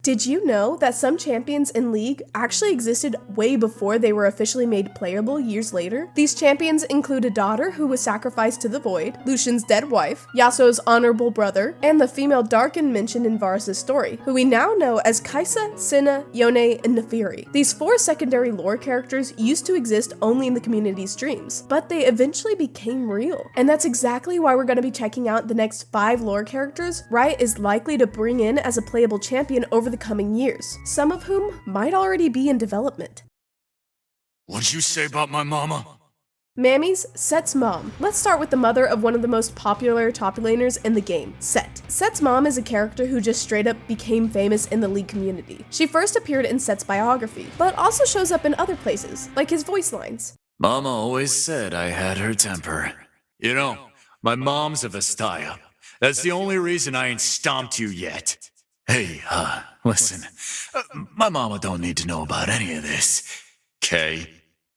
Did you know that some champions in League actually existed way before they were officially made playable years later? These champions include a daughter who was sacrificed to the Void, Lucian's dead wife, Yasuo's honorable brother, and the female Darkin mentioned in Varus' story, who we now know as Kai'Sa, Senna, Yone, and Neferi. These 4 secondary lore characters used to exist only in the community's dreams, but they eventually became real. And that's exactly why we're going to be checking out the next 5 lore characters Riot is likely to bring in as a playable champion over the coming years, some of whom might already be in development. What'd you say about my mama? Mammy's Set's mom. Let's start with the mother of one of the most popular top laners in the game, Set. Set's mom is a character who just straight up became famous in the League community. She first appeared in Set's biography, but also shows up in other places, like his voice lines. Mama always said I had her temper. You know, my mom's a Vestaya. That's the only reason I ain't stomped you yet. Hey, listen, my mama don't need to know about any of this, okay?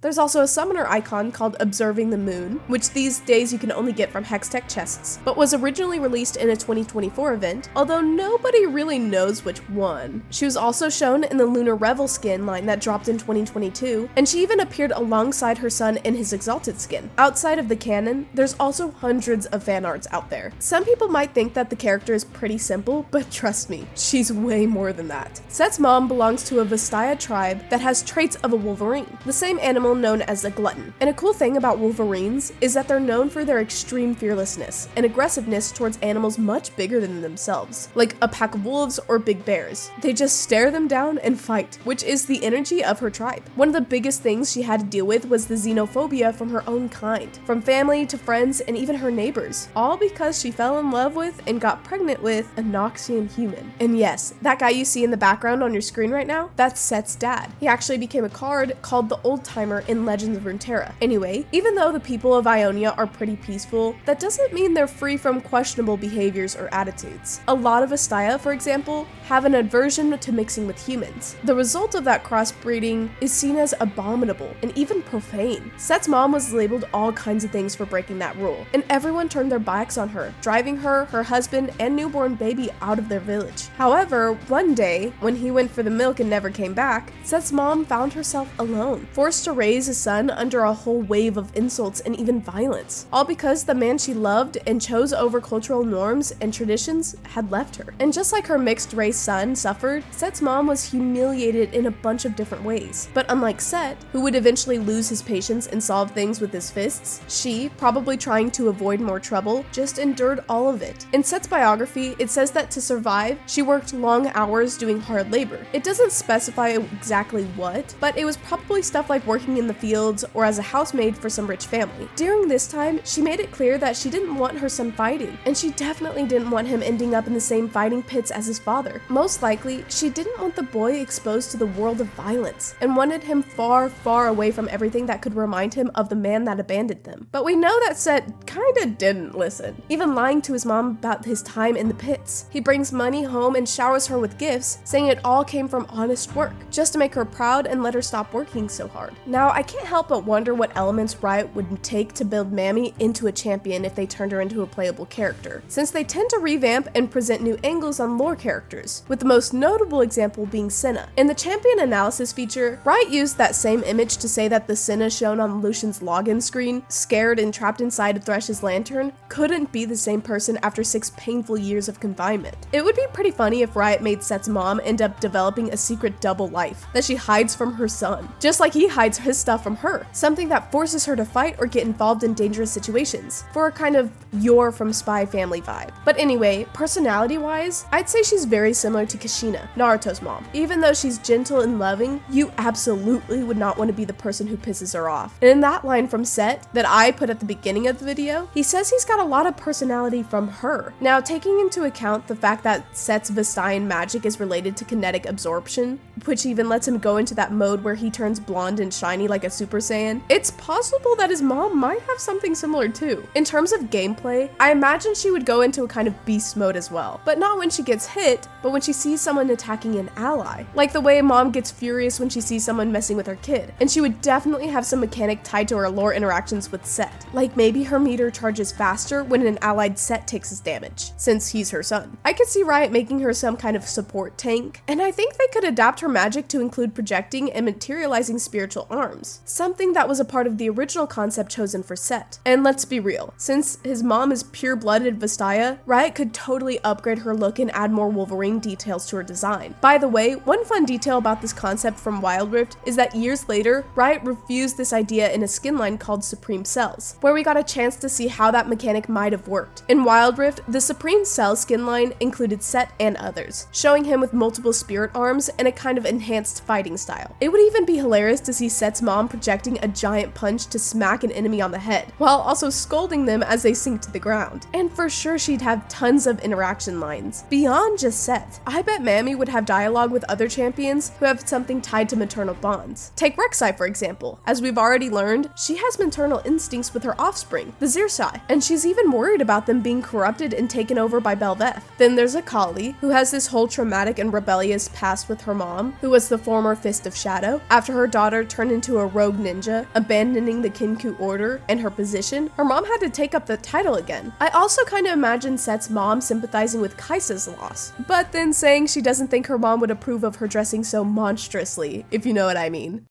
There's also a summoner icon called Observing the Moon, which these days you can only get from Hextech chests, but was originally released in a 2024 event, although nobody really knows which one. She was also shown in the Lunar Revel skin line that dropped in 2022, and she even appeared alongside her son in his Exalted skin. Outside of the canon, there's also hundreds of fan arts out there. Some people might think that the character is pretty simple, but trust me, she's way more than that. Set's mom belongs to a Vestaya tribe that has traits of a Wolverine, the same animal known as a glutton. And a cool thing about Wolverines is that they're known for their extreme fearlessness and aggressiveness towards animals much bigger than themselves, like a pack of wolves or big bears. They just stare them down and fight, which is the energy of her tribe. One of the biggest things she had to deal with was the xenophobia from her own kind, from family to friends and even her neighbors, all because she fell in love with and got pregnant with a Noxian human. And yes, that guy you see in the background on your screen right now, that's Set's dad. He actually became a card called the Old Timer in Legends of Runeterra. Anyway, even though the people of Ionia are pretty peaceful, that doesn't mean they're free from questionable behaviors or attitudes. A lot of Vestaya, for example, have an aversion to mixing with humans. The result of that crossbreeding is seen as abominable and even profane. Set's mom was labeled all kinds of things for breaking that rule, and everyone turned their backs on her, driving her, her husband, and newborn baby out of their village. However, one day, when he went for the milk and never came back, Set's mom found herself alone, forced to raise a son under a whole wave of insults and even violence, all because the man she loved and chose over cultural norms and traditions had left her. And just like her mixed race son suffered, Set's mom was humiliated in a bunch of different ways. But unlike Set, who would eventually lose his patience and solve things with his fists, she, probably trying to avoid more trouble, just endured all of it. In Set's biography, it says that to survive, she worked long hours doing hard labor. It doesn't specify exactly what, but it was probably stuff like working in the fields or as a housemaid for some rich family. During this time, she made it clear that she didn't want her son fighting, and she definitely didn't want him ending up in the same fighting pits as his father. Most likely, she didn't want the boy exposed to the world of violence, and wanted him far, far away from everything that could remind him of the man that abandoned them. But we know that Set kinda didn't listen, even lying to his mom about his time in the pits. He brings money home and showers her with gifts, saying it all came from honest work, just to make her proud and let her stop working so hard. Now, I can't help but wonder what elements Riot would take to build Mammy into a champion if they turned her into a playable character, since they tend to revamp and present new angles on lore characters, with the most notable example being Senna. In the champion analysis feature, Riot used that same image to say that the Senna shown on Lucian's login screen, scared and trapped inside of Thresh's lantern, couldn't be the same person after 6 painful years of confinement. It would be pretty funny if Riot made Set's mom end up developing a secret double life that she hides from her son, just like he hides his stuff from her, something that forces her to fight or get involved in dangerous situations, for a kind of You're from Spy Family vibe. But anyway, personality-wise, I'd say she's very similar to Kushina, Naruto's mom. Even though she's gentle and loving, you absolutely would not want to be the person who pisses her off. And in that line from Set that I put at the beginning of the video, he says he's got a lot of personality from her. Now, taking into account the fact that Set's Vestayan magic is related to kinetic absorption, which even lets him go into that mode where he turns blonde and shiny shiny like a Super Saiyan, it's possible that his mom might have something similar too. In terms of gameplay, I imagine she would go into a kind of beast mode as well, but not when she gets hit, but when she sees someone attacking an ally. Like the way mom gets furious when she sees someone messing with her kid. And she would definitely have some mechanic tied to her lore interactions with Set. Like maybe her meter charges faster when an allied Set takes his damage, since he's her son. I could see Riot making her some kind of support tank, and I think they could adapt her magic to include projecting and materializing spiritual arms, something that was a part of the original concept chosen for Set. And let's be real, since his mom is pure-blooded Vastaya, Riot could totally upgrade her look and add more Wolverine details to her design. By the way, one fun detail about this concept from Wild Rift is that years later, Riot refused this idea in a skin line called Supreme Cells, where we got a chance to see how that mechanic might have worked. In Wild Rift, the Supreme Cell skin line included Set and others, showing him with multiple spirit arms and a kind of enhanced fighting style. It would even be hilarious to see Set's mom projecting a giant punch to smack an enemy on the head, while also scolding them as they sink to the ground. And for sure she'd have tons of interaction lines. Beyond just Set, I bet Mammy would have dialogue with other champions who have something tied to maternal bonds. Take Rek'Sai for example. As we've already learned, she has maternal instincts with her offspring, the Zirsai, and she's even worried about them being corrupted and taken over by Belveth. Then there's Akali, who has this whole traumatic and rebellious past with her mom, who was the former Fist of Shadow. After her daughter turned into a rogue ninja, abandoning the Kinku Order and her position, her mom had to take up the title again. I also kind of imagine Set's mom sympathizing with Kaisa's loss, but then saying she doesn't think her mom would approve of her dressing so monstrously, if you know what I mean.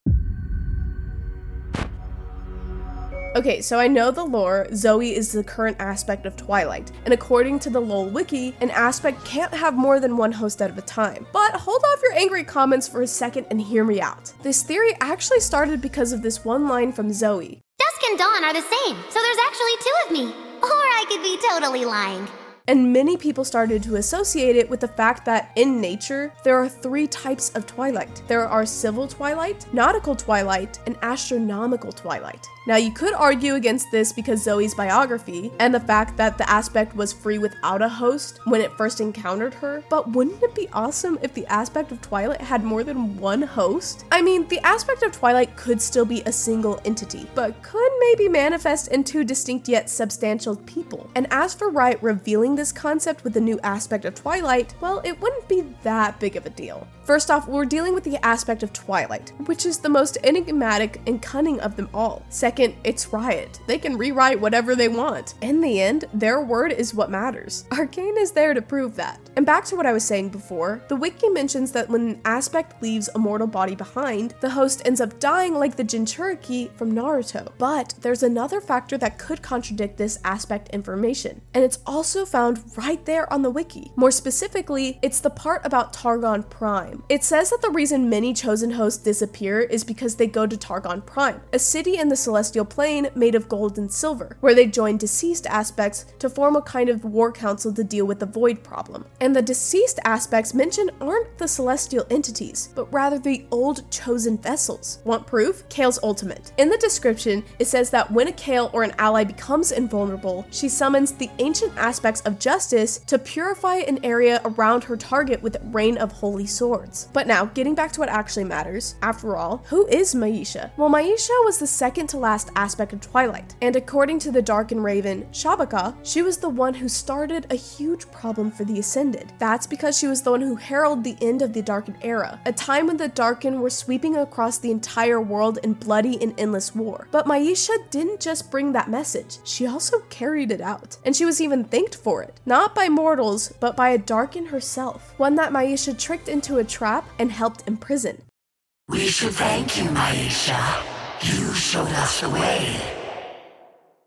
Okay, so I know the lore, Zoe is the current aspect of Twilight, and according to the LOL wiki, an aspect can't have more than one host at a time. But hold off your angry comments for a second and hear me out. This theory actually started because of this one line from Zoe. Dusk and dawn are the same, so there's actually two of me. Or I could be totally lying. And many people started to associate it with the fact that in nature, there are three types of twilight. There are civil twilight, nautical twilight, and astronomical twilight. Now you could argue against this because Zoe's biography and the fact that the aspect was free without a host when it first encountered her, but wouldn't it be awesome if the aspect of Twilight had more than one host? I mean, the aspect of Twilight could still be a single entity, but could maybe manifest in two distinct yet substantial people. And as for Riot revealing this concept with the new aspect of Twilight, well, it wouldn't be that big of a deal. First off, we're dealing with the aspect of Twilight, which is the most enigmatic and cunning of them all. Second, it's Riot. They can rewrite whatever they want. In the end, their word is what matters. Arcane is there to prove that. And back to what I was saying before, the wiki mentions that when an aspect leaves a mortal body behind, the host ends up dying like the Jinchuriki from Naruto. But there's another factor that could contradict this aspect information, and it's also found right there on the wiki. More specifically, it's the part about Targon Prime. It says that the reason many chosen hosts disappear is because they go to Targon Prime, a city in the celestial plane made of gold and silver, where they join deceased aspects to form a kind of war council to deal with the void problem. And the deceased aspects mentioned aren't the celestial entities, but rather the old chosen vessels. Want proof? Kale's ultimate. In the description, it says that when a Kale or an ally becomes invulnerable, she summons the ancient aspects of justice to purify an area around her target with rain of holy swords. But now, getting back to what actually matters, after all, who is Maisha? Well, Maisha was the second to last aspect of Twilight, and according to the Dark and Raven, Shabaka, she was the one who started a huge problem for the Ascended. That's because she was the one who heralded the end of the Darkened era, a time when the Darkened were sweeping across the entire world in bloody and endless war. But Maisha didn't just bring that message, she also carried it out, and she was even thanked for it, not by mortals, but by a Darkened herself, one that Maisha tricked into a trap and helped imprison. We should thank you, Maisha. You showed us the way.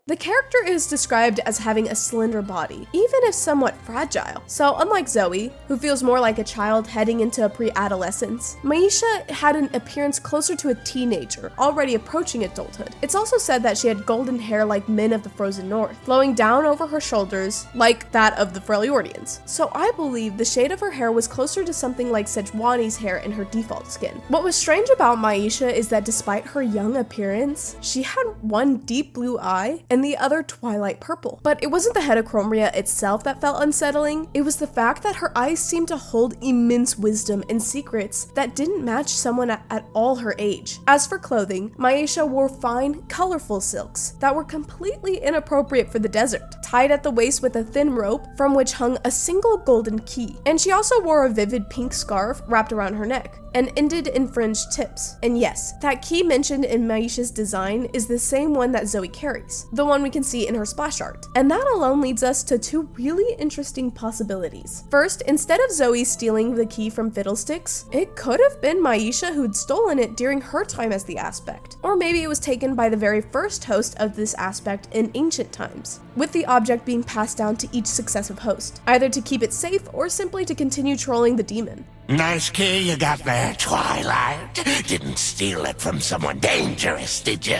The character is described as having a slender body, even if somewhat fragile. So unlike Zoe, who feels more like a child heading into a pre-adolescence, Maisha had an appearance closer to a teenager, already approaching adulthood. It's also said that she had golden hair like men of the Frozen North, flowing down over her shoulders like that of the Freljordians. So I believe the shade of her hair was closer to something like Sejuani's hair in her default skin. What was strange about Maisha is that despite her young appearance, she had one deep blue eye, and and the other twilight purple. But it wasn't the heterochromia itself that felt unsettling, it was the fact that her eyes seemed to hold immense wisdom and secrets that didn't match someone at all her age. As for clothing, Maisha wore fine, colorful silks that were completely inappropriate for the desert, tied at the waist with a thin rope from which hung a single golden key. And she also wore a vivid pink scarf wrapped around her neck and ended in fringed tips. And yes, that key mentioned in Maisha's design is the same one that Zoe carries, the one we can see in her splash art. And that alone leads us to two really interesting possibilities. First, instead of Zoe stealing the key from Fiddlesticks, it could have been Maisha who'd stolen it during her time as the Aspect. Or maybe it was taken by the very first host of this Aspect in ancient times, with the object being passed down to each successive host, either to keep it safe or simply to continue trolling the demon. Nice key you got there, Twilight. Didn't steal it from someone dangerous, did you?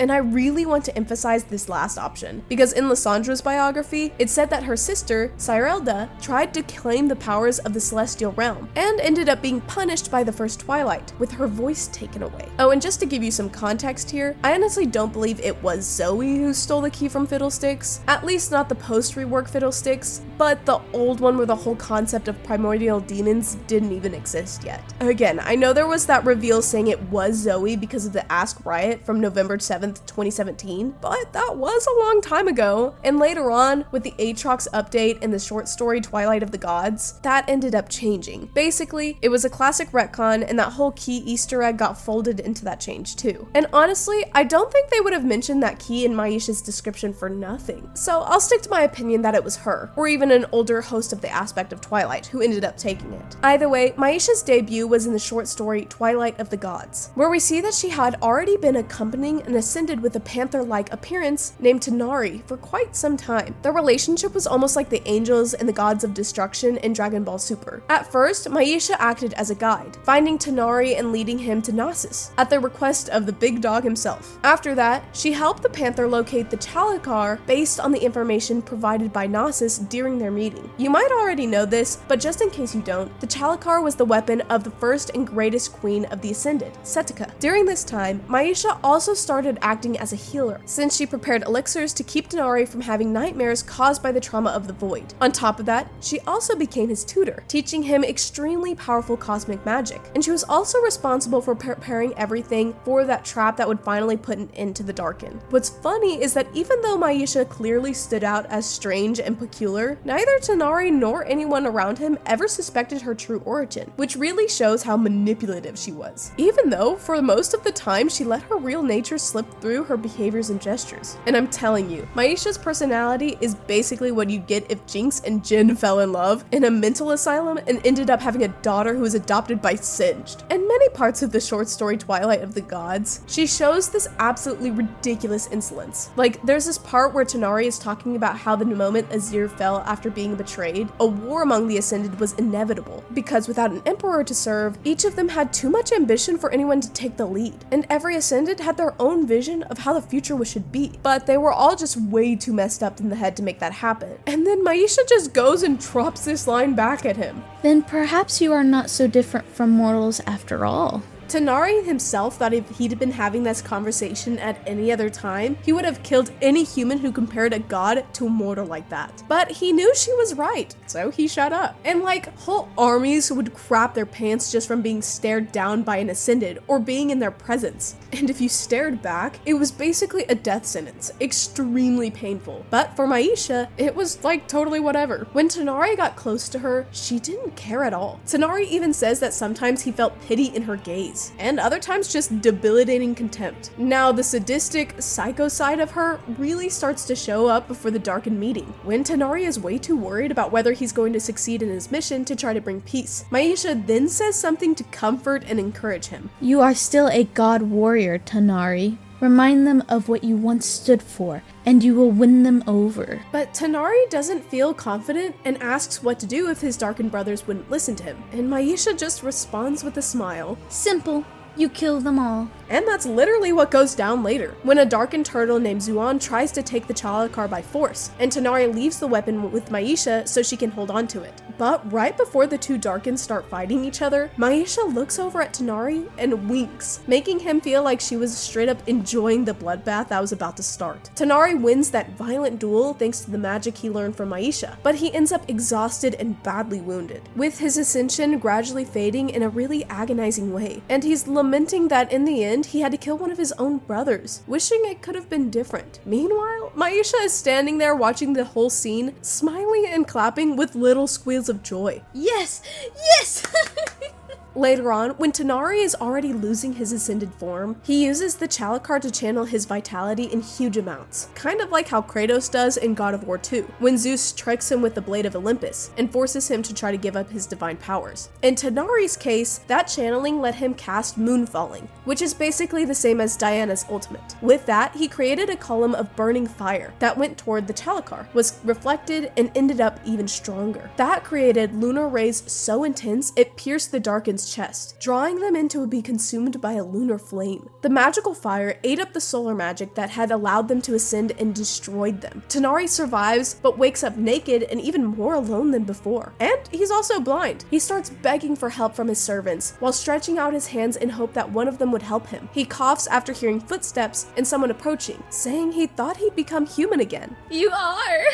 And I really want to emphasize this last option, because in Lissandra's biography, it said that her sister, Cyrelda, tried to claim the powers of the Celestial Realm, and ended up being punished by the first Twilight, with her voice taken away. Oh, and just to give you some context here, I honestly don't believe it was Zoe who stole the key from Fiddlesticks, at least not the post-rework Fiddlesticks, but the old one where the whole concept of primordial demons didn't even exist yet. Again, I know there was that reveal saying it was Zoe because of the Ask Riot from November 7th, 2017, but that was a long time ago. And later on, with the Aatrox update and the short story Twilight of the Gods, that ended up changing. Basically, it was a classic retcon, and that whole key Easter egg got folded into that change too. And honestly, I don't think they would have mentioned that key in Maisha's description for nothing. So I'll stick to my opinion that it was her, or even an older host of the Aspect of Twilight who ended up taking it. Either way, Maisha's debut was in the short story Twilight of the Gods, where we see that she had already been accompanying an ascended with a panther-like appearance named Tanari for quite some time. Their relationship was almost like the angels and the gods of destruction in Dragon Ball Super. At first, Maisha acted as a guide, finding Tanari and leading him to Nexus, at the request of the big dog himself. After that, she helped the panther locate the Chalakar based on the information provided by Nexus during their meeting. You might already know this, but just in case you don't, the Chalakar was the weapon of the first and greatest queen of the Ascended, Setika. During this time, Maisha also started acting as a healer, since she prepared elixirs to keep Tanari from having nightmares caused by the trauma of the void. On top of that, she also became his tutor, teaching him extremely powerful cosmic magic, and she was also responsible for preparing everything for that trap that would finally put an end to the Darken. What's funny is that even though Maisha clearly stood out as strange and peculiar, neither Tanari nor anyone around him ever suspected her true origin, which really shows how manipulative she was, even though for most of the time she let her real nature slip through her behaviors and gestures. And I'm telling you, Maisha's personality is basically what you get if Jinx and Jin fell in love in a mental asylum and ended up having a daughter who was adopted by Singed. In many parts of the short story Twilight of the Gods, she shows this absolutely ridiculous insolence. Like, there's this part where Tanari is talking about how the moment Azir fell after being betrayed, a war among the Ascended was inevitable, because without an emperor to serve, each of them had too much ambition for anyone to take the lead, and every Ascended had their own vision of how the future should be, but they were all just way too messed up in the head to make that happen. And then Maisha just goes and drops this line back at him. Then perhaps you are not so different from mortals after all. Tanari himself thought if he'd been having this conversation at any other time, he would have killed any human who compared a god to a mortal like that. But he knew she was right, so he shut up. And like, whole armies would crap their pants just from being stared down by an Ascended or being in their presence. And if you stared back, it was basically a death sentence, extremely painful. But for Maisha, it was like totally whatever. When Tanari got close to her, she didn't care at all. Tanari even says that sometimes he felt pity in her gaze, and other times just debilitating contempt. Now, the sadistic, psycho side of her really starts to show up before the Darkened meeting, when Tanari is way too worried about whether he's going to succeed in his mission to try to bring peace. Maisha then says something to comfort and encourage him. You are still a god warrior, Tanari. Remind them of what you once stood for, and you will win them over. But Tanari doesn't feel confident and asks what to do if his Darkened brothers wouldn't listen to him, and Maisha just responds with a smile. Simple. You kill them all. And that's literally what goes down later, when a darkened turtle named Zuan tries to take the Chalakar by force, and Tighnari leaves the weapon with Maisha so she can hold on to it. But right before the two Darkens start fighting each other, Maisha looks over at Tighnari and winks, making him feel like she was straight up enjoying the bloodbath that was about to start. Tighnari wins that violent duel thanks to the magic he learned from Maisha, but he ends up exhausted and badly wounded, with his ascension gradually fading in a really agonizing way, and he's lamenting that in the end he had to kill one of his own brothers, wishing it could have been different. Meanwhile, Maisha is standing there watching the whole scene, smiling and clapping with little squeals of joy. Yes! Yes! Later on, when Tighnari is already losing his ascended form, he uses the Chalakar to channel his vitality in huge amounts, kind of like how Kratos does in God of War 2, when Zeus tricks him with the Blade of Olympus and forces him to try to give up his divine powers. In Tighnari's case, that channeling let him cast Moonfalling, which is basically the same as Diana's ultimate. With that, he created a column of burning fire that went toward the Chalakar, was reflected, and ended up even stronger. That created lunar rays so intense it pierced the Darken's chest, drawing them in to be consumed by a lunar flame. The magical fire ate up the solar magic that had allowed them to ascend and destroyed them. Tighnari survives, but wakes up naked and even more alone than before. And he's also blind. He starts begging for help from his servants, while stretching out his hands in hope that one of them would help him. He coughs after hearing footsteps and someone approaching, saying he thought he'd become human again. You are!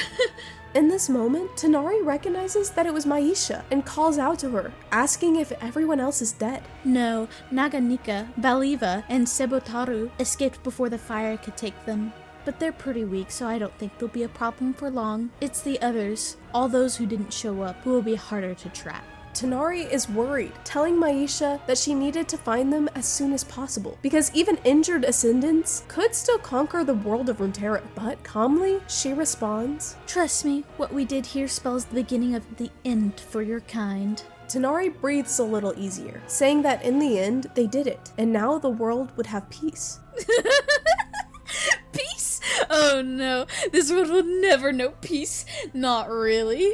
In this moment, Tighnari recognizes that it was Maisha and calls out to her, asking if everyone else is dead. No, Naganika, Baliva, and Sebotaru escaped before the fire could take them. But they're pretty weak, so I don't think they'll be a problem for long. It's the others, all those who didn't show up, who will be harder to trap. Tighnari is worried, telling Maisha that she needed to find them as soon as possible, because even injured ascendants could still conquer the world of Runeterra. But calmly, she responds, Trust me, what we did here spells the beginning of the end for your kind. Tighnari breathes a little easier, saying that in the end, they did it, and now the world would have peace. Peace? Oh no, this world will never know peace. Not really.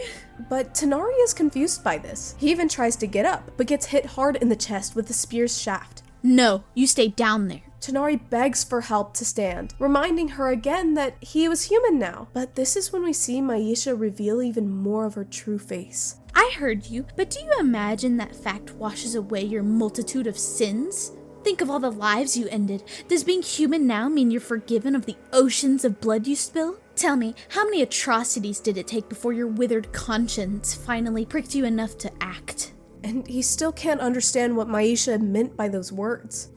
But Tighnari is confused by this. He even tries to get up, but gets hit hard in the chest with the spear's shaft. No, you stay down there. Tighnari begs for help to stand, reminding her again that he was human now. But this is when we see Maisha reveal even more of her true face. I heard you, but do you imagine that fact washes away your multitude of sins? Think of all the lives you ended. Does being human now mean you're forgiven of the oceans of blood you spill? Tell me, how many atrocities did it take before your withered conscience finally pricked you enough to act? And he still can't understand what Maisha meant by those words.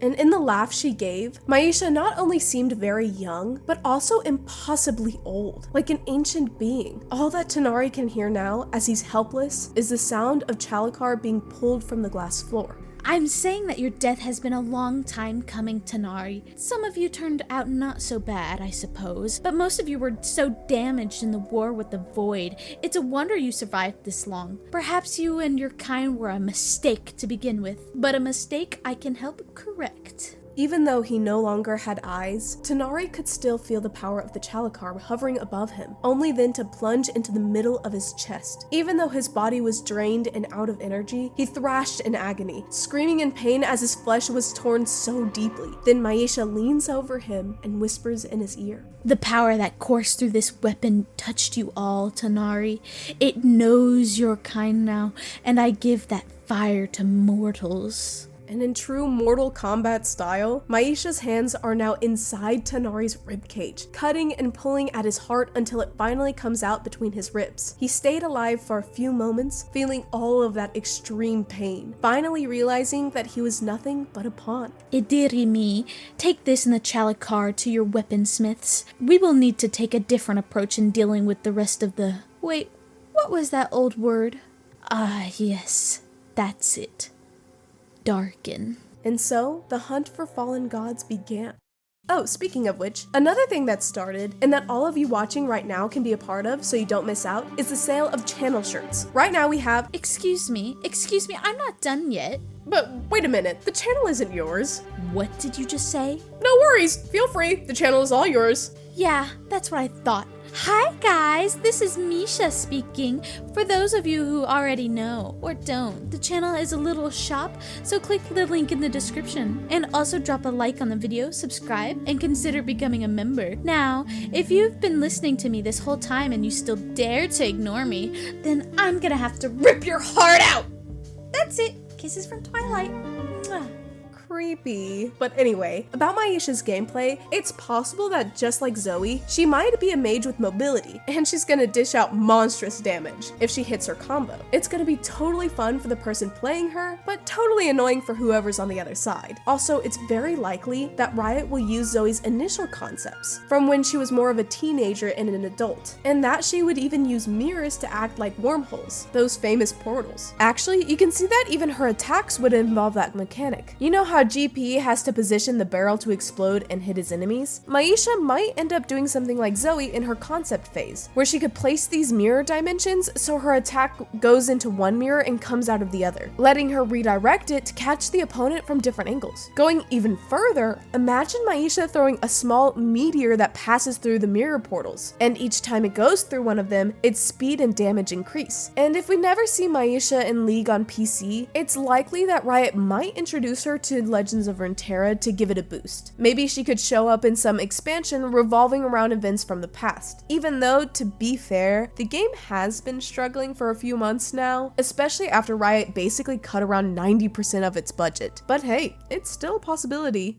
And in the laugh she gave, Maisha not only seemed very young, but also impossibly old, like an ancient being. All that Tighnari can hear now, as he's helpless, is the sound of Chalakar being pulled from the glass floor. I'm saying that your death has been a long time coming, Tighnari. Some of you turned out not so bad, I suppose, but most of you were so damaged in the war with the Void. It's a wonder you survived this long. Perhaps you and your kind were a mistake to begin with, but a mistake I can help correct. Even though he no longer had eyes, Tighnari could still feel the power of the Chalakar hovering above him, only then to plunge into the middle of his chest. Even though his body was drained and out of energy, he thrashed in agony, screaming in pain as his flesh was torn so deeply. Then Maisha leans over him and whispers in his ear. The power that coursed through this weapon touched you all, Tighnari. It knows your kind now, and I give that fire to mortals. And in true Mortal Kombat style, Maisha's hands are now inside Tighnari's ribcage, cutting and pulling at his heart until it finally comes out between his ribs. He stayed alive for a few moments, feeling all of that extreme pain, finally realizing that he was nothing but a pawn. Idirimi, take this and the Chalakar to your weaponsmiths. We will need to take a different approach in dealing with the rest of the... Wait, what was that old word? Ah, yes, that's it. Darken. And so, the hunt for fallen gods began. Oh, speaking of which, another thing that started, and that all of you watching right now can be a part of so you don't miss out, is the sale of channel shirts. Right now we have... Excuse me, I'm not done yet. But wait a minute, the channel isn't yours. What did you just say? No worries, feel free, the channel is all yours. Yeah, that's what I thought. Hi guys, this is Misha speaking. For those of you who already know, or don't, the channel is a little shop, so click the link in the description. And also drop a like on the video, subscribe, and consider becoming a member. Now, if you've been listening to me this whole time and you still dare to ignore me, then I'm gonna have to rip your heart out! That's it. Kisses from Twilight. Mwah. Creepy. But anyway, about Maisha's gameplay, it's possible that just like Zoe, she might be a mage with mobility, and she's gonna dish out monstrous damage if she hits her combo. It's gonna be totally fun for the person playing her, but totally annoying for whoever's on the other side. Also, it's very likely that Riot will use Zoe's initial concepts, from when she was more of a teenager and an adult, and that she would even use mirrors to act like wormholes, those famous portals. Actually, you can see that even her attacks would involve that mechanic. You know how GP has to position the barrel to explode and hit his enemies? Maisha might end up doing something like Zoe in her concept phase, where she could place these mirror dimensions so her attack goes into one mirror and comes out of the other, letting her redirect it to catch the opponent from different angles. Going even further, imagine Maisha throwing a small meteor that passes through the mirror portals, and each time it goes through one of them, its speed and damage increase. And if we never see Maisha in League on PC, it's likely that Riot might introduce her to Legends of Runeterra to give it a boost. Maybe she could show up in some expansion revolving around events from the past, even though, to be fair, the game has been struggling for a few months now, especially after Riot basically cut around 90% of its budget. But hey, it's still a possibility.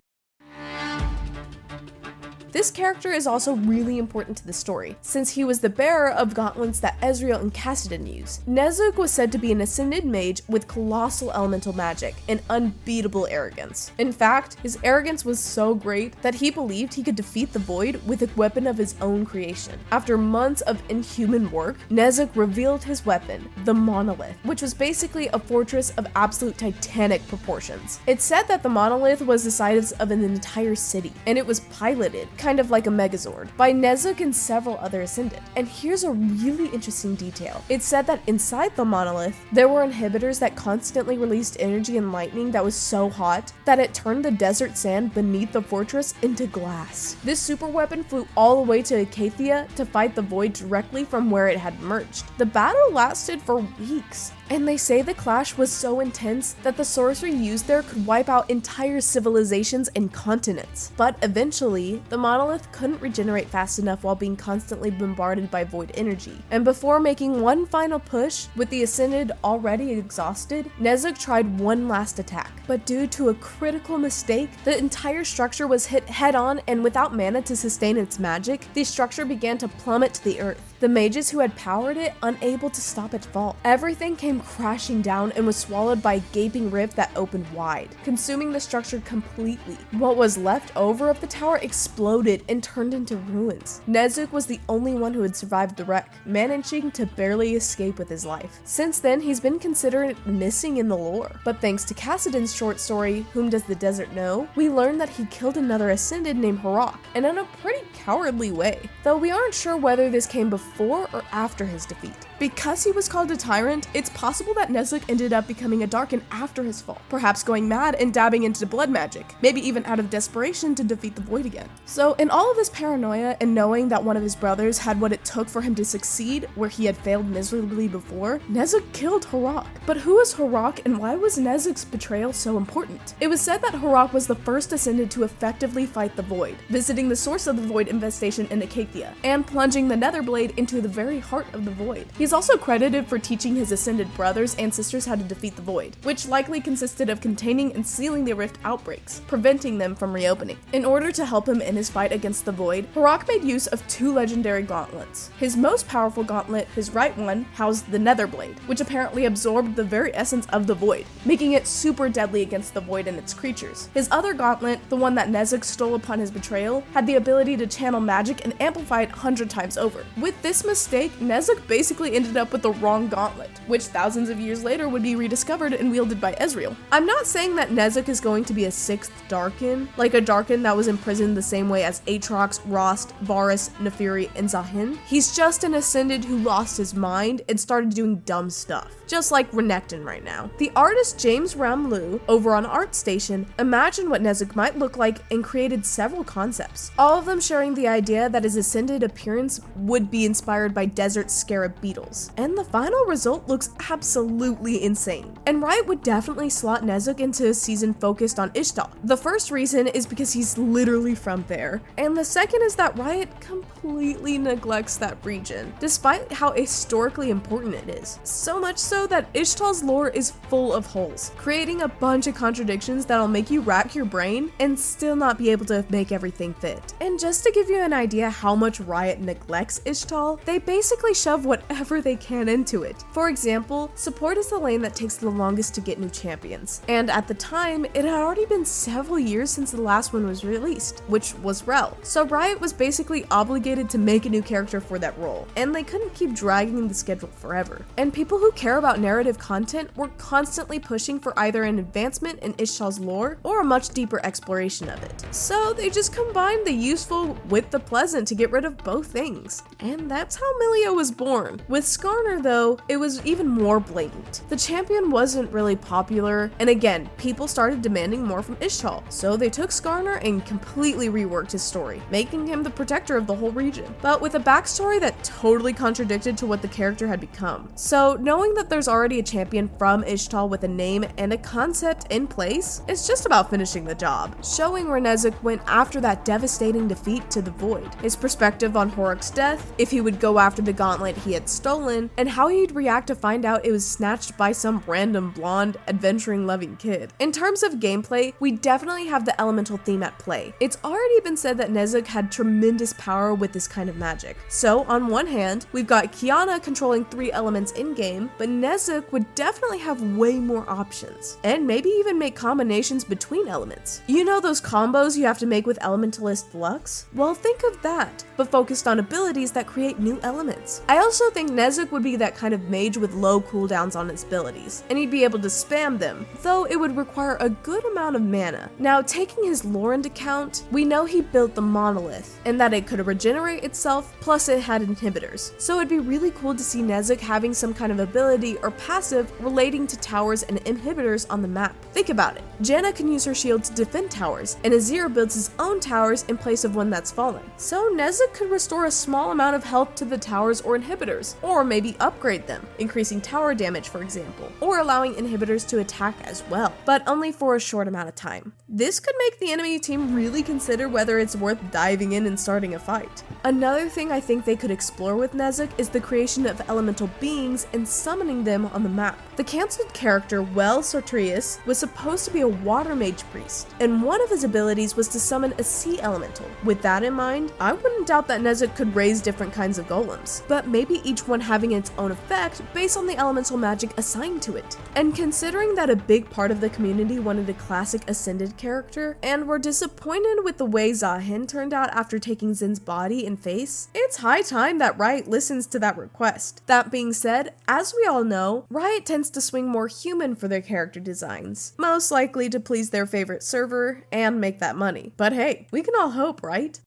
This character is also really important to the story, since he was the bearer of gauntlets that Ezreal and Kassadin used. Nezuk was said to be an ascended mage with colossal elemental magic and unbeatable arrogance. In fact, his arrogance was so great that he believed he could defeat the Void with a weapon of his own creation. After months of inhuman work, Nezuk revealed his weapon, the Monolith, which was basically a fortress of absolute titanic proportions. It's said that the Monolith was the size of an entire city, and it was piloted, kind of like a Megazord, by Nezuk and several other Ascended. And here's a really interesting detail. It's said that inside the Monolith, there were inhibitors that constantly released energy and lightning that was so hot that it turned the desert sand beneath the fortress into glass. This super weapon flew all the way to Acacia to fight the Void directly from where it had emerged. The battle lasted for weeks, and they say the clash was so intense that the sorcery used there could wipe out entire civilizations and continents. But eventually, the Monolith couldn't regenerate fast enough while being constantly bombarded by void energy. And before making one final push, with the Ascended already exhausted, Nezuk tried one last attack. But due to a critical mistake, the entire structure was hit head-on, and without mana to sustain its magic, the structure began to plummet to the earth. The mages who had powered it unable to stop its fall. Everything came crashing down and was swallowed by a gaping rift that opened wide, consuming the structure completely. What was left over of the tower exploded and turned into ruins. Nezuk was the only one who had survived the wreck, managing to barely escape with his life. Since then, he's been considered missing in the lore. But thanks to Kassadin's short story, Whom Does the Desert Know?, we learned that he killed another Ascended named Harak, and in a pretty cowardly way, though we aren't sure whether this came before or after his defeat. Because he was called a tyrant, it's possible that Nezuk ended up becoming a Darkin after his fall, perhaps going mad and dabbing into blood magic, maybe even out of desperation to defeat the Void again. So in all of his paranoia and knowing that one of his brothers had what it took for him to succeed where he had failed miserably before, Nezuk killed Harak. But who is Harak, and why was Nezuk's betrayal so important? It was said that Harak was the first Ascended to effectively fight the Void, visiting the source of the Void infestation in Acacia, and plunging the Netherblade into the very heart of the Void. He's also credited for teaching his Ascended brothers and sisters how to defeat the Void, which likely consisted of containing and sealing the rift outbreaks, preventing them from reopening. In order to help him in his fight against the Void, Harak made use of two legendary gauntlets. His most powerful gauntlet, his right one, housed the Netherblade, which apparently absorbed the very essence of the Void, making it super deadly against the Void and its creatures. His other gauntlet, the one that Nezuk stole upon his betrayal, had the ability to channel magic and amplify it 100 times over. With this mistake, Nezuk basically ended up with the wrong gauntlet, which that thousands of years later would be rediscovered and wielded by Ezreal. I'm not saying that Nezuk is going to be a 6th Darkin, like a Darkin that was imprisoned the same way as Aatrox, Rost, Varus, Neferi, and Zahin. He's just an Ascended who lost his mind and started doing dumb stuff, just like Renekton right now. The artist James Ramlou, over on ArtStation, imagined what Nezuk might look like and created several concepts, all of them sharing the idea that his Ascended appearance would be inspired by desert scarab beetles. And the final result looks absolutely insane. And Riot would definitely slot Nezuk into a season focused on Ishtal. The first reason is because he's literally from there, and the second is that Riot completely neglects that region, despite how historically important it is. So much so that Ishtal's lore is full of holes, creating a bunch of contradictions that'll make you rack your brain and still not be able to make everything fit. And just to give you an idea how much Riot neglects Ishtal, they basically shove whatever they can into it. For example, support is the lane that takes the longest to get new champions, and at the time, it had already been several years since the last one was released, which was Rel. So Riot was basically obligated to make a new character for that role, and they couldn't keep dragging the schedule forever. And people who care about narrative content were constantly pushing for either an advancement in Ishtal's lore or a much deeper exploration of it. So they just combined the useful with the pleasant to get rid of both things. And that's how Millia was born. With Skarner though, it was even more blatant. The champion wasn't really popular, and again, people started demanding more from Ishtal. So they took Skarner and completely reworked his story, making him the protector of the whole region, but with a backstory that totally contradicted to what the character had become. So knowing that there's already a champion from Ishtal with a name and a concept in place, it's just about finishing the job. Showing where Nezuk went after that devastating defeat to the Void, his perspective on Horrocks' death, if he would go after the gauntlet he had stolen, and how he'd react to find out it was snatched by some random blonde, adventuring-loving kid. In terms of gameplay, we definitely have the elemental theme at play. It's already been said that Nezuk had tremendous power with this kind of magic. So on one hand, we've got Kiana controlling 3 elements in-game, but Nezuk would definitely have way more options, and maybe even make combinations between elements. You know those combos you have to make with Elementalist Lux? Well, think of that, but focused on abilities that create new elements. I also think Nezuk would be that kind of mage with low cooldowns on his abilities, and he'd be able to spam them, though it would require a good amount of mana. Now, taking his lore into account, we know he built the monolith, and that it could regenerate itself, plus it had inhibitors. So it'd be really cool to see Nezuk having some kind of ability or passive relating to towers and inhibitors on the map. Think about it. Janna can use her shield to defend towers, and Azir builds his own towers in place of one that's fallen. So Nezuk could restore a small amount of health to the towers or inhibitors, or maybe upgrade them, increasing tower damage for example, or allowing inhibitors to attack as well, but only for a short amount of time. This could make the enemy team really consider whether it's worth diving in and starting a fight. Another thing I think they could explore with Nezuk is the creation of elemental beings and summoning them on the map. The cancelled character Well Sortrius was supposed to be a water mage priest, and one of his abilities was to summon a sea elemental. With that in mind, I wouldn't doubt that Nezuk could raise different kinds of golems, but maybe each one having its own effect based on the elemental magic assigned to it. And considering that a big part of the community wanted a classic Ascended character, and were disappointed with the way Zahin turned out after taking Zin's body and face, it's high time that Riot listens to that request. That being said, as we all know, Riot tends to swing more human for their character designs, most likely to please their favorite server and make that money. But hey, we can all hope, right?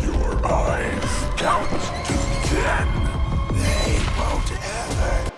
Your eyes count to 10. They won't ever.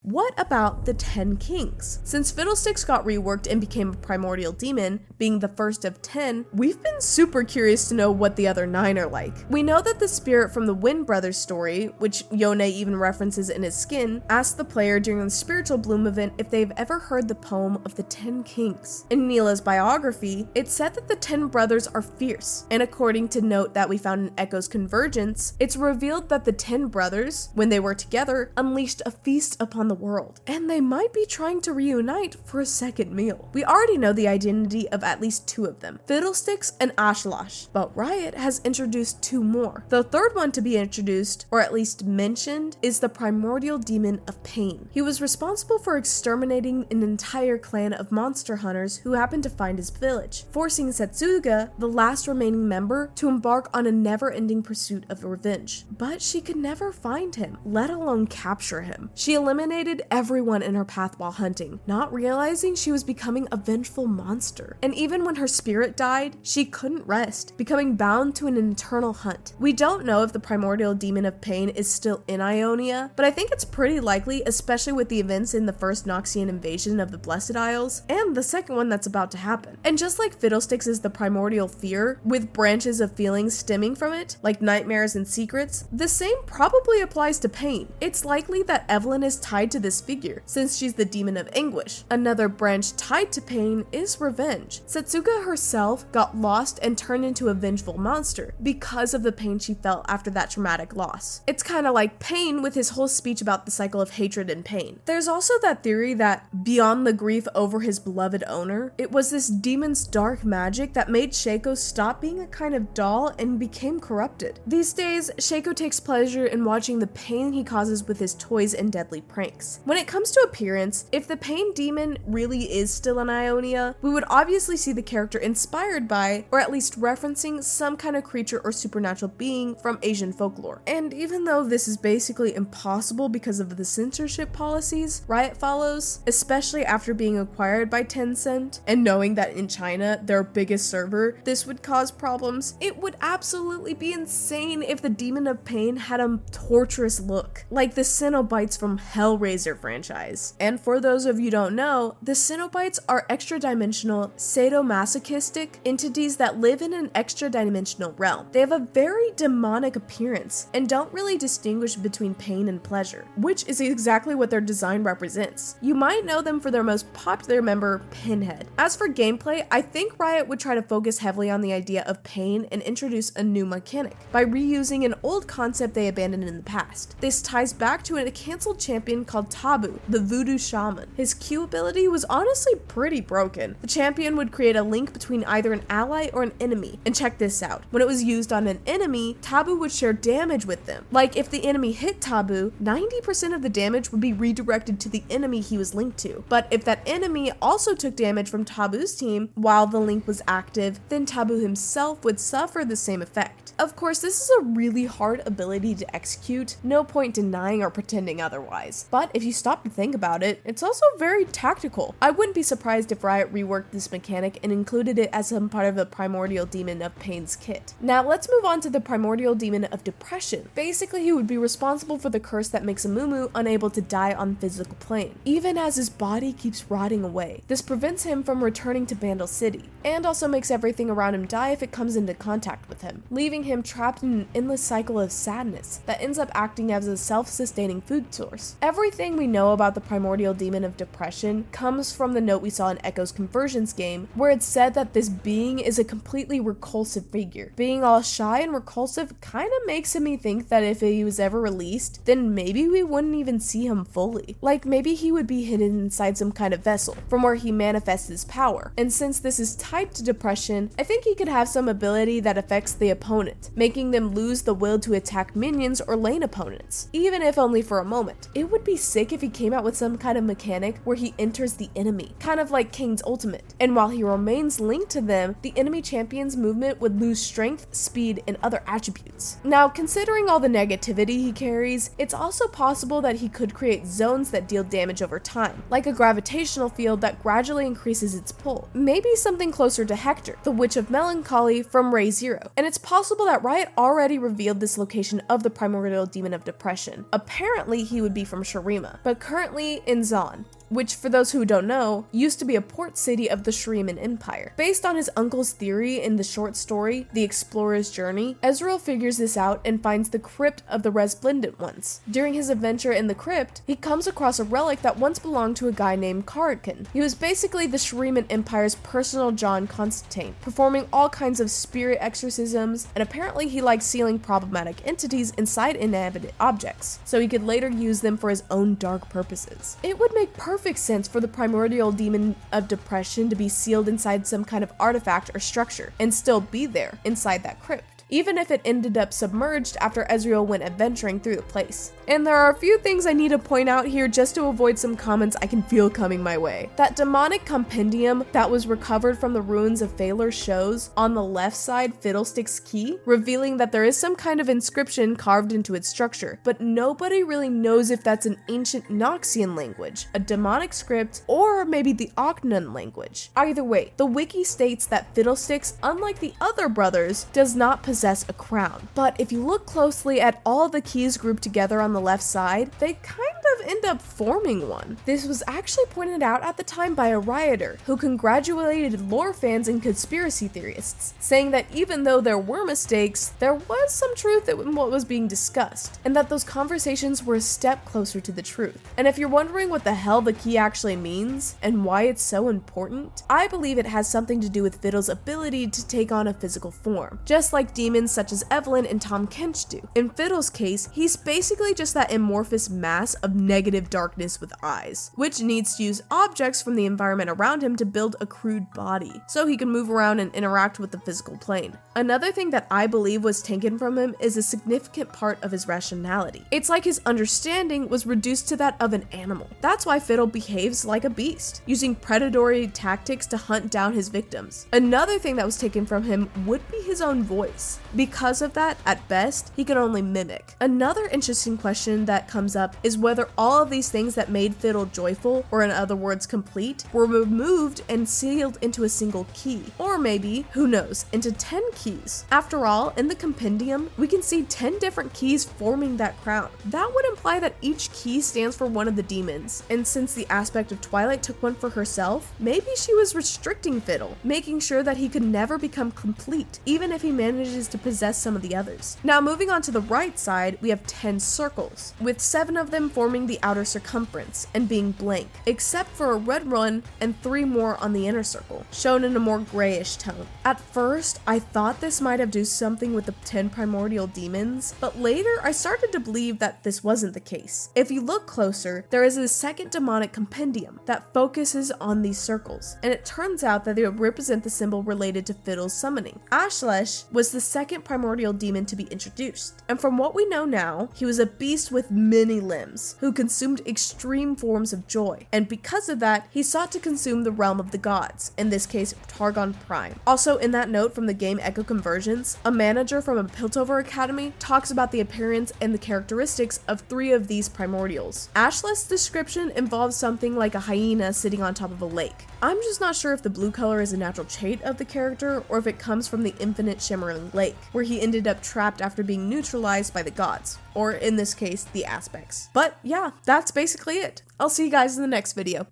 What about the 10 Kings? Since Fiddlesticks got reworked and became a primordial demon, being the first of 10, we've been super curious to know what the other 9 are like. We know that the spirit from the Wind Brothers story, which Yone even references in his skin, asked the player during the Spiritual Bloom event if they've ever heard the poem of the 10 Kings. In Neela's biography, it said that the 10 brothers are fierce, and according to note that we found in Echo's Convergence, it's revealed that the 10 brothers, when they were together, unleashed a feast upon the world, and they might be trying to reunite for a second meal. We already know the identity of at least 2 of them, Fiddlesticks and Ashlash, but Riot has introduced 2 more. The third one to be introduced, or at least mentioned, is the primordial demon of pain. He was responsible for exterminating an entire clan of monster hunters who happened to find his village, forcing Setsuga, the last remaining member, to embark on a never-ending pursuit of revenge. But she could never find him, let alone capture him. She eliminated everyone in her path while hunting, not realizing she was becoming a vengeful monster. And even when her spirit died, she couldn't rest, becoming bound to an eternal hunt. We don't know if the primordial demon of pain is still in Ionia, but I think it's pretty likely, especially with the events in the first Noxian invasion of the Blessed Isles, and the second one that's about to happen. And just like Fiddlesticks is the primordial fear, with branches of feelings stemming from it, like nightmares and secrets, the same probably applies to pain. It's likely that Evelyn is tied to this figure, since she's the demon of anguish. Another branch tied to pain is revenge. Setsuga herself got lost and turned into a vengeful monster because of the pain she felt after that traumatic loss. It's kind of like Pain with his whole speech about the cycle of hatred and pain. There's also that theory that beyond the grief over his beloved owner, it was this demon's dark magic that made Shaco stop being a kind of doll and became corrupted. These days, Shaco takes pleasure in watching the pain he causes with his toys and deadly pranks. When it comes to appearance, if the pain demon really is still in Ionia, we would obviously see the character inspired by, or at least referencing, some kind of creature or supernatural being from Asian folklore. And even though this is basically impossible because of the censorship policies Riot follows, especially after being acquired by Tencent, and knowing that in China, their biggest server, this would cause problems, it would absolutely be insane if the Demon of Pain had a torturous look, like the Cenobites from Hellraiser franchise. And for those of you who don't know, the Cenobites are extra-dimensional, sadomasochistic entities that live in an extra-dimensional realm. They have a very demonic appearance, and don't really distinguish between pain and pleasure, which is exactly what their design represents. You might know them for their most popular member, Pinhead. As for gameplay, I think Riot would try to focus heavily on the idea of pain and introduce a new mechanic by reusing an old concept they abandoned in the past. This ties back to a cancelled champion called Tabu, the Voodoo Shaman. His Q ability was honestly pretty broken. The champion would create a link between either an ally or an enemy, and check this out. When it was used on an enemy, Tabu would share damage with them. Like if the enemy hit Tabu, 90% of the damage would be redirected to the enemy he was linked to. But if that enemy also took damage from Tabu's team while the link was active, then Tabu himself would suffer the same effect. Of course, this is a really hard ability to execute, no point denying or pretending otherwise. But if you stop to think about it, it's also very tactical. I wouldn't be surprised if Riot reworked this mechanic and included it as some part of the Primordial Demon of Pain's kit. Now let's move on to the Primordial Demon of Depression. Basically, he would be responsible for the curse that makes Amumu unable to die on the physical plane, even as his body keeps rotting away. This prevents him from returning to Vandal City, and also makes everything around him die if it comes into contact with him, leaving him trapped in an endless cycle of sadness that ends up acting as a self-sustaining food source. Everything we know about the Primordial Demon of Depression comes from the note we saw in Echo's Conversions game, where it said that this being is a completely repulsive figure. Being all shy and repulsive kind of makes me think that if he was ever released, then maybe we wouldn't even see him fully. Like maybe he would be hidden inside some kind of vessel from where he manifests his power. And since this is typed to depression, I think he could have some ability that affects the opponent, making them lose the will to attack minions or lane opponents, even if only for a moment. It would be sick if he came out with some kind of mechanic where he enters the enemy, kind of like Kane's ultimate, and while he remains linked to them, the enemy champion's movement would lose strength, speed, and other attributes. Now, considering all the negativity he carries, it's also possible that he could create zones that deal damage over time, like a gravitational field that gradually increases its pull. Maybe something closer to Hector, the Witch of Melancholy from Ray Zero. And it's possible that Riot already revealed this location of the Primordial Demon of Depression. Apparently, he would be from Shurima, but currently in Zon. which for those who don't know, used to be a port city of the Shuriman Empire. Based on his uncle's theory in the short story, The Explorer's Journey, Ezreal figures this out and finds the crypt of the Resplendent Ones. During his adventure in the crypt, he comes across a relic that once belonged to a guy named Karadkin. He was basically the Shuriman Empire's personal John Constantine, performing all kinds of spirit exorcisms, and apparently he liked sealing problematic entities inside inanimate objects, so he could later use them for his own dark purposes. It would make perfect sense for the primordial demon of depression to be sealed inside some kind of artifact or structure, and still be there inside that crypt, even if it ended up submerged after Ezreal went adventuring through the place. And there are a few things I need to point out here just to avoid some comments I can feel coming my way. That demonic compendium that was recovered from the ruins of Phalor shows on the left side Fiddlestick's key, revealing that there is some kind of inscription carved into its structure, but nobody really knows if that's an ancient Noxian language, a demonic script, or maybe the Ocnan language. Either way, the wiki states that Fiddlesticks, unlike the other brothers, does not possess a crown. But if you look closely at all the keys grouped together on the left side, they kind of end up forming one. This was actually pointed out at the time by a Rioter, who congratulated lore fans and conspiracy theorists, saying that even though there were mistakes, there was some truth in what was being discussed, and that those conversations were a step closer to the truth. And if you're wondering what the hell the key actually means, and why it's so important, I believe it has something to do with Fiddle's ability to take on a physical form, just like demons such as Evelyn and Tom Kench do. In Fiddle's case, he's basically just that amorphous mass of negative darkness with eyes, which needs to use objects from the environment around him to build a crude body, so he can move around and interact with the physical plane. Another thing that I believe was taken from him is a significant part of his rationality. It's like his understanding was reduced to that of an animal. That's why Fiddle behaves like a beast, using predatory tactics to hunt down his victims. Another thing that was taken from him would be his own voice. Because of that, at best, he can only mimic. Another interesting question that comes up is whether all of these things that made Fiddle joyful, or in other words complete, were removed and sealed into a single key. Or maybe, who knows, into 10 keys. After all, in the compendium, we can see 10 different keys forming that crown. That would imply that each key stands for one of the demons, and since the aspect of Twilight took one for herself, maybe she was restricting Fiddle, making sure that he could never become complete, even if he manages to possess some of the others. Now moving on to the right side, we have 10 circles, with 7 of them forming the outer circumference and being blank, except for a red one and 3 more on the inner circle, shown in a more grayish tone. At first, I thought this might have done something with the 10 primordial demons, but later I started to believe that this wasn't the case. If you look closer, there is a second demonic compendium that focuses on these circles, and it turns out that they represent the symbol related to Fiddle's summoning. Ashlesh was the second primordial demon to be introduced, and from what we know now, he was a beast with many limbs, who consumed extreme forms of joy, and because of that, he sought to consume the realm of the gods, in this case, Targon Prime. Also, in that note from the game Echo Conversions, a manager from a Piltover Academy talks about the appearance and the characteristics of 3 of these primordials. Ashleth's description involves something like a hyena sitting on top of a lake. I'm just not sure if the blue color is a natural trait of the character, or if it comes from the infinite shimmering lake, where he ended up trapped after being neutralized by the gods, or in this case, the aspects. But yeah, that's basically it. I'll see you guys in the next video.